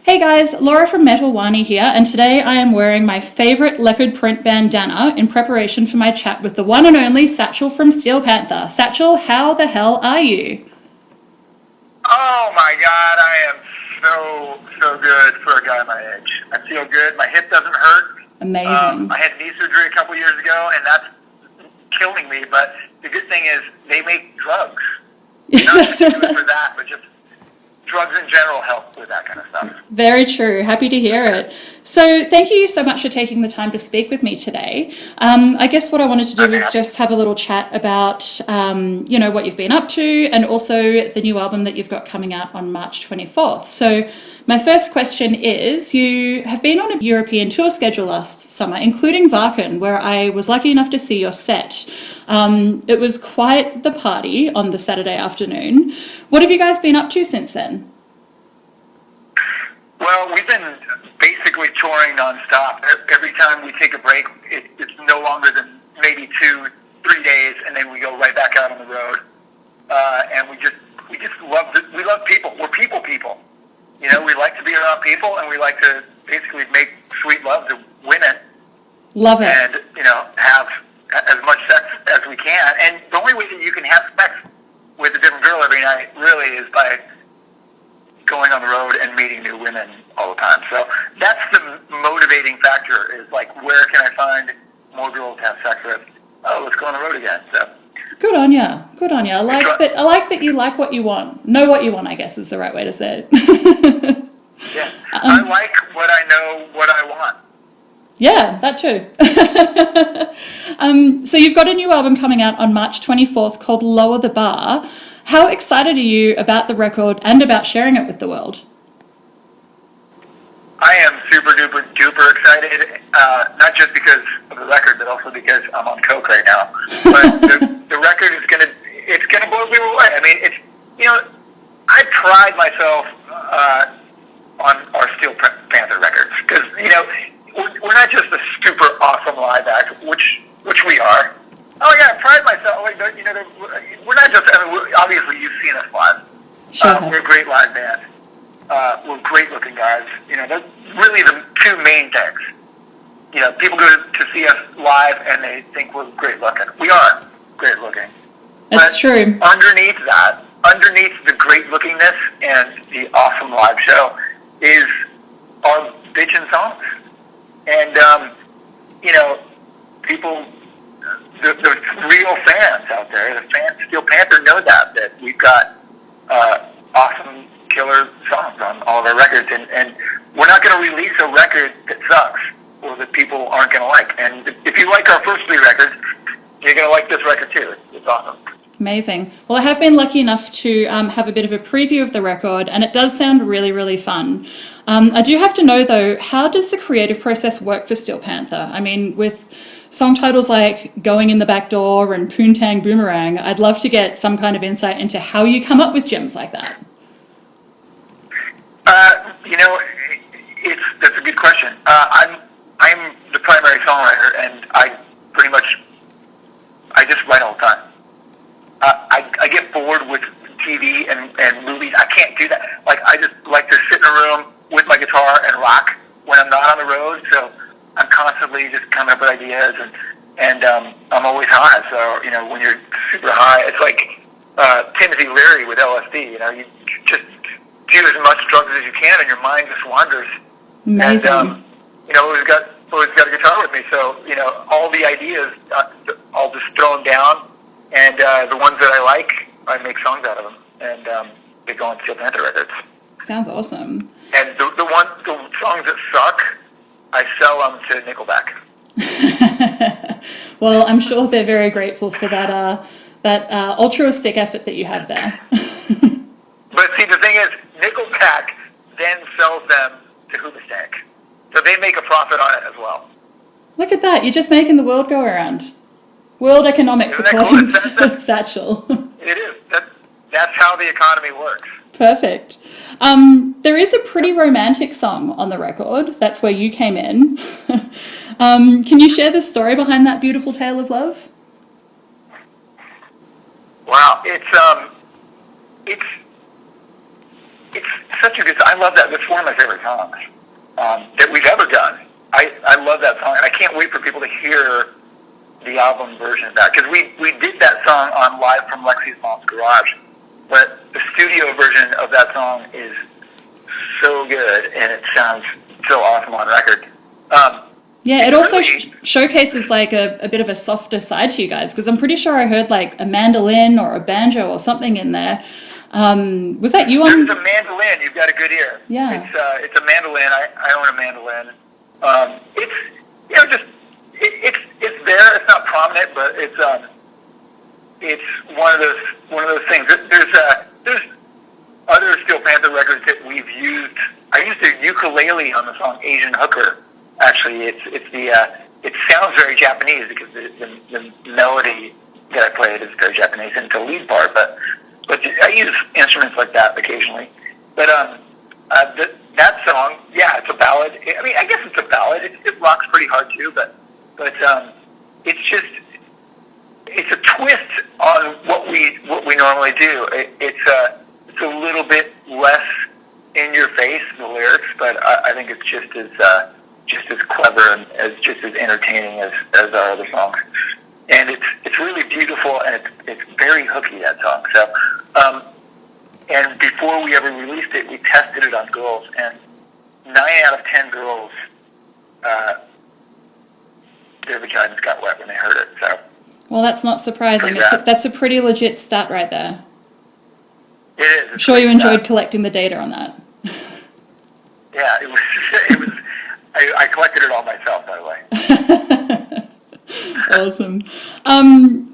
Hey guys, Laura from Wani here, and today I am wearing my favorite leopard print bandana in preparation for my chat with the one and only Satchel from Steel Panther. Satchel, how the hell are you? Oh my God, I am so good for a guy my age. I feel good. My hip doesn't hurt. Amazing. I had knee surgery a couple years ago, and that's killing me. But the good thing is they make drugs. Not just for that, but just drugs in general help with that kind of stuff. Very true. Happy to hear it. So thank you so much for taking the time to speak with me today. I guess what I wanted to do is just have a little chat about, what you've been up to and also the new album that you've got coming out on March 24th. So my first question is, you have been on a European tour schedule last summer, including Varken, where I was lucky enough to see your set. It was quite the party on the Saturday afternoon. What have you guys been up to since then? Well, we've been basically touring nonstop. Every time we take a break, it's no longer than maybe 2-3 days, and then we go right back out on the road. And we just love we love people. We're people. You know, we like to be around people, and we like to basically make sweet love to women. Love it. And have as much sex as we can. And the only way that you can have sex with a different girl every night really is by going on the road and meeting new women all the time. So that's the motivating factor, is like, where can I find more girls to have sex with? Oh, let's go on the road again. So good on ya. Good on ya. I like that you like what you want. Know what you want, I guess is the right way to say it. Yeah. I like what I know what I want. Yeah, that too. So you've got a new album coming out on March 24th called Lower the Bar. How excited are you about the record and about sharing it with the world? I am super duper excited, not just because of the record, but also because I'm on coke right now. But the record is it's gonna blow people away. I mean, I pride myself on our Steel Panther records, because we're not just a super awesome live act, which we are. Oh yeah, I pride myself. Like, we're not just. I mean, obviously, you've seen us live. Sure. We're a great live band. We're great looking guys. That's really the two main things. People go to see us live and they think we're great looking. We are great looking. That's true. Underneath the great lookingness and the awesome live show is our bitchin' songs. And people. The real fans out there, the fans of Steel Panther, know that we've got awesome, killer songs on all of our records, and we're not going to release a record that sucks or that people aren't going to like. And if you like our first 3 records, you're going to like this record too. It's awesome. Amazing. Well, I have been lucky enough to have a bit of a preview of the record, and it does sound really, really fun. I do have to know, though, how does the creative process work for Steel Panther? I mean, with song titles like Going in the Back Door and Poontang Boomerang, I'd love to get some kind of insight into how you come up with gems like that. That's a good question. I'm the primary songwriter, and I just write all the time. I get bored with TV and movies. I can't do that. Like, I just like to sit in a room with my guitar and rock when I'm not on the road. So I'm constantly just coming up with ideas, and I'm always high. So when you're super high, it's like Timothy Leary with LSD. You just do as much drugs as you can, and your mind just wanders. Amazing. And always got a guitar with me, so all the ideas, I'll just throw them down, and the ones that I like, I make songs out of them, and they go on Steel Panther records. Sounds awesome. And the songs that suck, I sell them to Nickelback. Well, I'm sure they're very grateful for that altruistic effort that you have there. But see, the thing is, Nickelback then sells them to Hoobastank. So they make a profit on it as well. Look at that. You're just making the world go around. World economics, according to Satchel. It is. That's how the economy works. Perfect. There is a pretty romantic song on the record. That's where you came in. Can you share the story behind that beautiful tale of love? Wow, it's such a good. I love that. That's one of my favorite songs that we've ever done. I love that song, and I can't wait for people to hear the album version of that, because we did that song on Live from Lexi's Mom's Garage, but the studio version of that song is so good, and it sounds so awesome on record. Yeah, it also showcases like a bit of a softer side to you guys, because I'm pretty sure I heard like a mandolin or a banjo or something in there. Was that you on? There's a mandolin. You've got a good ear. Yeah. It's a mandolin. I own a mandolin. It's it's there. It's not prominent, but it's one of those things. There's other Steel Panther records that we've used. I used a ukulele on the song Asian Hooker. Actually, it sounds very Japanese because the melody that I played is very Japanese, and it's a lead part. But I use instruments like that occasionally. But that song, yeah, it's a ballad. I mean, I guess it's a ballad. It rocks pretty hard too. But it's a twist on what we normally do. It's a little bit less in your face, the lyrics, but I think it's just as clever and just as entertaining as our other songs. And it's really beautiful, and it's very hooky, that song. So, and before we ever released it, we tested it on girls, and 9 out of 10 girls, their vaginas got wet when they heard it. So, well, that's not surprising. That's a pretty legit stat right there. It is. I'm sure you enjoyed collecting the data on that. Yeah, it was. I collected it all myself, by the way. Awesome.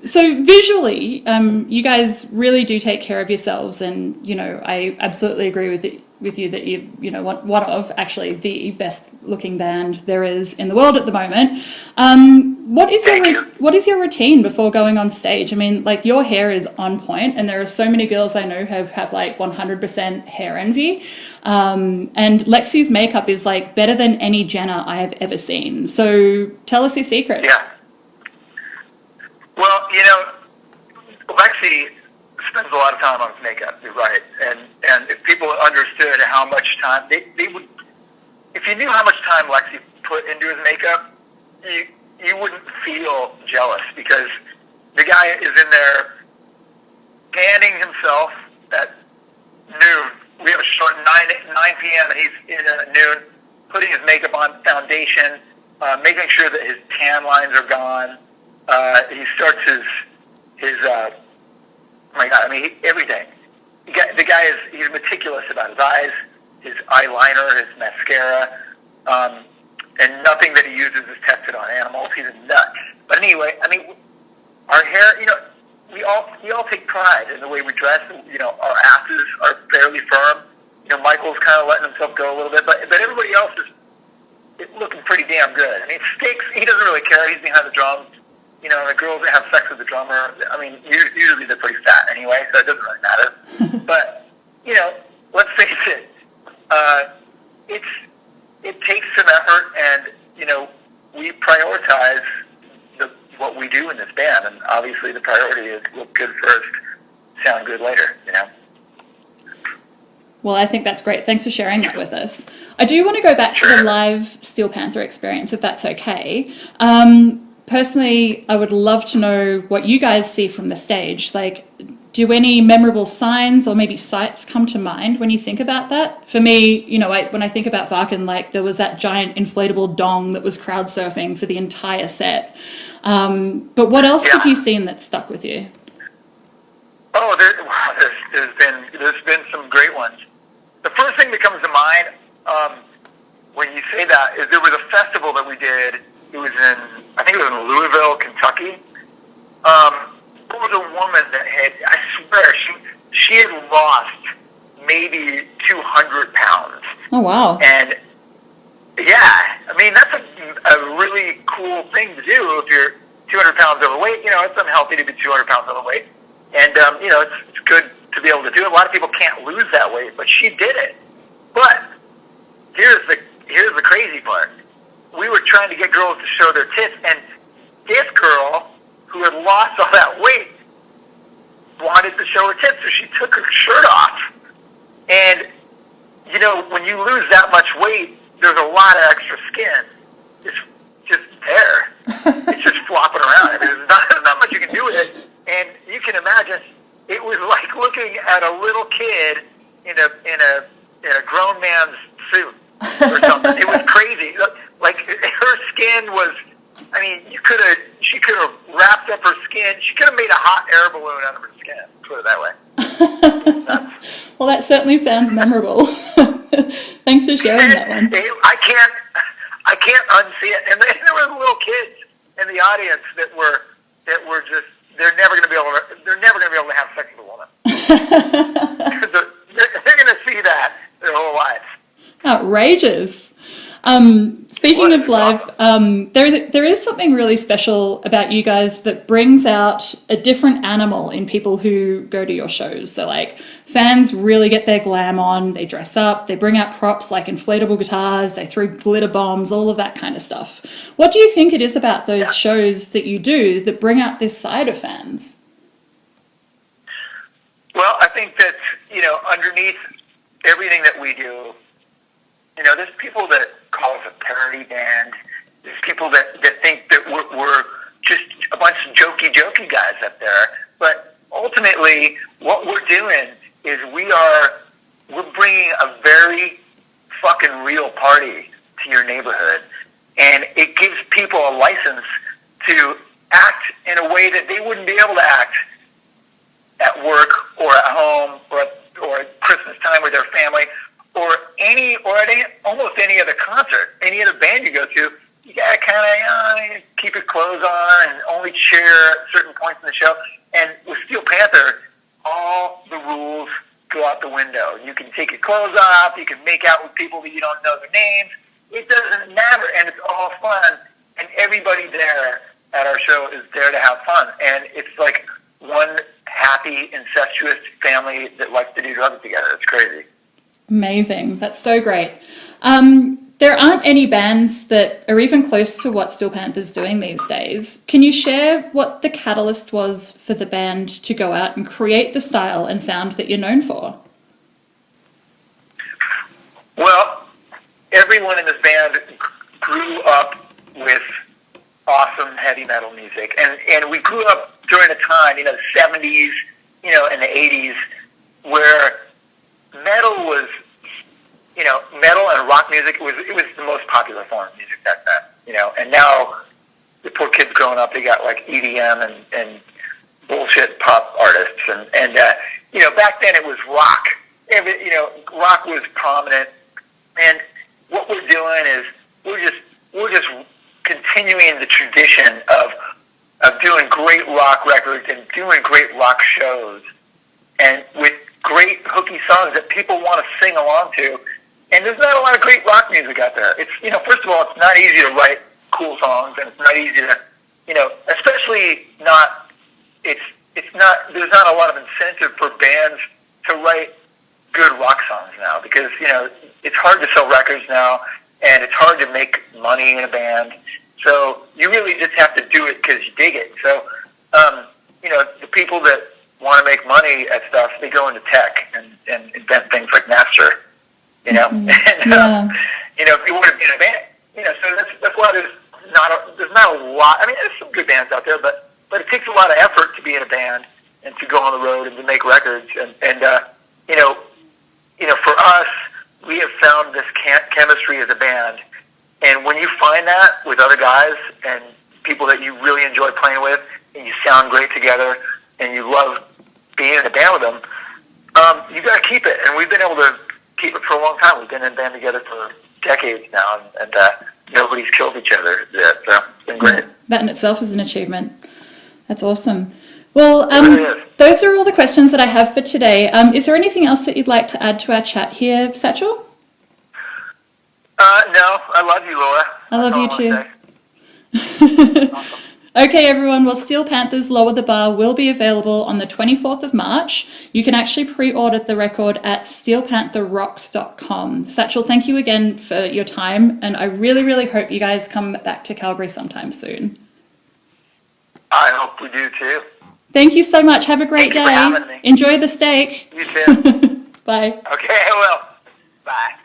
So visually, you guys really do take care of yourselves, and I absolutely agree with you that you one of actually the best looking band there is in the world at the moment. What is your routine before going on stage? I mean, like, your hair is on point, and there are so many girls I know who have like 100% hair envy. And Lexi's makeup is like better than any Jenna I have ever seen. So tell us your secret. Yeah. Well, Lexi spends a lot of time on his makeup. You're right, and if people understood how much time they would, if you knew how much time Lexi put into his makeup, you wouldn't feel jealous, because the guy is in there tanning himself at noon. We have a show at 9 p.m. and he's in at noon, putting his makeup on, foundation, making sure that his tan lines are gone. He starts his oh my God, I mean, everything. The guy he's meticulous about his eyes, his eyeliner, his mascara, and nothing that he uses is tested on animals. He's a nut. But anyway, I mean, our hair, we all take pride in the way we dress. Our asses are fairly firm. Michael's kind of letting himself go a little bit, but everybody else is looking pretty damn good. I mean, Sticks, he doesn't really care. He's behind the drums. The girls that have sex with the drummer, I mean, usually they're pretty fat anyway, so it doesn't really matter. But, let's face it, it takes some effort, and, we prioritize what we do in this band, and obviously the priority is look good first, sound good later, Well, I think that's great. Thanks for sharing that with us. I do want to go back to the live Steel Panther experience, if that's okay. Personally, I would love to know what you guys see from the stage. Like, do any memorable signs or maybe sights come to mind when you think about that? For me, when I think about Varkin, like, there was that giant inflatable dong that was crowd surfing for the entire set. But what else have you seen that stuck with you? Oh, there's been some great ones. The first thing that comes to mind when you say that is there was a festival that we did. It was I think it was in Louisville, Kentucky. There was a woman that I swear, she had lost maybe 200 pounds. Oh, wow. And, yeah, I mean, that's a really cool thing to do if you're 200 pounds overweight. It's unhealthy to be 200 pounds overweight. And, it's good to be able to do it. A lot of people can't lose that weight, but she did it. But here's the crazy part. We were trying to get girls to show their tits, and this girl, who had lost all that weight, wanted to show her tits, so she took her shirt off. And, when you lose that much weight, there's a lot of extra skin. It's just there. It's just flopping around. I mean, there's not much you can do with it. And you can imagine, it was like looking at a little kid in a grown man's suit or something. It was crazy. Like her skin was. I mean, she could have wrapped up her skin. She could have made a hot air balloon out of her skin. Put it that way. Well, that certainly sounds memorable. Thanks for sharing that one. I can't unsee it. And there were little kids in the audience that were just, they're never going to be able to have sex with a woman. they're going to see that their whole lives. Outrageous. Speaking of live, there is something really special about you guys that brings out a different animal in people who go to your shows. So like fans really get their glam on, they dress up, they bring out props like inflatable guitars, they throw glitter bombs, all of that kind of stuff. What do you think it is about those shows that you do that bring out this side of fans? Well, I think that, underneath everything that we do, there's people that call us a parody band. There's people that think that we're just a bunch of jokey guys up there. But ultimately, what we're doing is we're bringing a very fucking real party to your neighborhood. And it gives people a license to act in a way that they wouldn't be able to act at work or at home or at Christmas time with their family. Or at almost any other concert, any other band you go to, you gotta kind of keep your clothes on and only cheer at certain points in the show. And with Steel Panther, all the rules go out the window. You can take your clothes off, you can make out with people that you don't know their names. It doesn't matter, and it's all fun. And everybody there at our show is there to have fun. And it's like one happy, incestuous family that likes to do drugs together. It's crazy. Amazing. That's so great. There aren't any bands that are even close to what Steel Panther's doing these days. Can you share what the catalyst was for the band to go out and create the style and sound that you're known for? Well, everyone in this band grew up with awesome heavy metal music. And we grew up during a time, the 70s, and the 80s, where metal was, metal and rock music, it was the most popular form of music back then, and now the poor kids growing up, they got like EDM and bullshit pop artists, and back then it was rock. Rock was prominent, and what we're doing is we're just continuing the tradition of doing great rock records and doing great rock shows, and with great hooky songs that people want to sing along to. And there's not a lot of great rock music out there. It's, first of all, it's not easy to write cool songs, and it's not easy to, especially not, there's not a lot of incentive for bands to write good rock songs now, because, it's hard to sell records now, and it's hard to make money in a band. So you really just have to do it because you dig it. So, the people that want to make money at stuff, they go into tech and invent things like Napster, Mm-hmm. And, if you want to be in a band, so that's why there's not a lot. I mean, there's some good bands out there, but it takes a lot of effort to be in a band and to go on the road and to make records. And for us, we have found this chemistry as a band. And when you find that with other guys and people that you really enjoy playing with, and you sound great together, and you love being in a band with them, you got to keep it. And we've been able to keep it for a long time. We've been in a band together for decades now, and nobody's killed each other yet, so it's been great. That in itself is an achievement. That's awesome. Well, Really those are all the questions that I have for today. Is there anything else that you'd like to add to our chat here, Satchel? No, I love you, Laura. I love you too. Awesome. Okay, everyone. Well, Steel Panther's Lower the Bar will be available on the 24th of March. You can actually pre-order the record at steelpantherrocks.com. Satchel, thank you again for your time, and I really, really hope you guys come back to Calgary sometime soon. I hope we do too. Thank you so much. Have a great Thank you for day. having me. Enjoy the steak. You too. Bye. Okay, I will. Bye.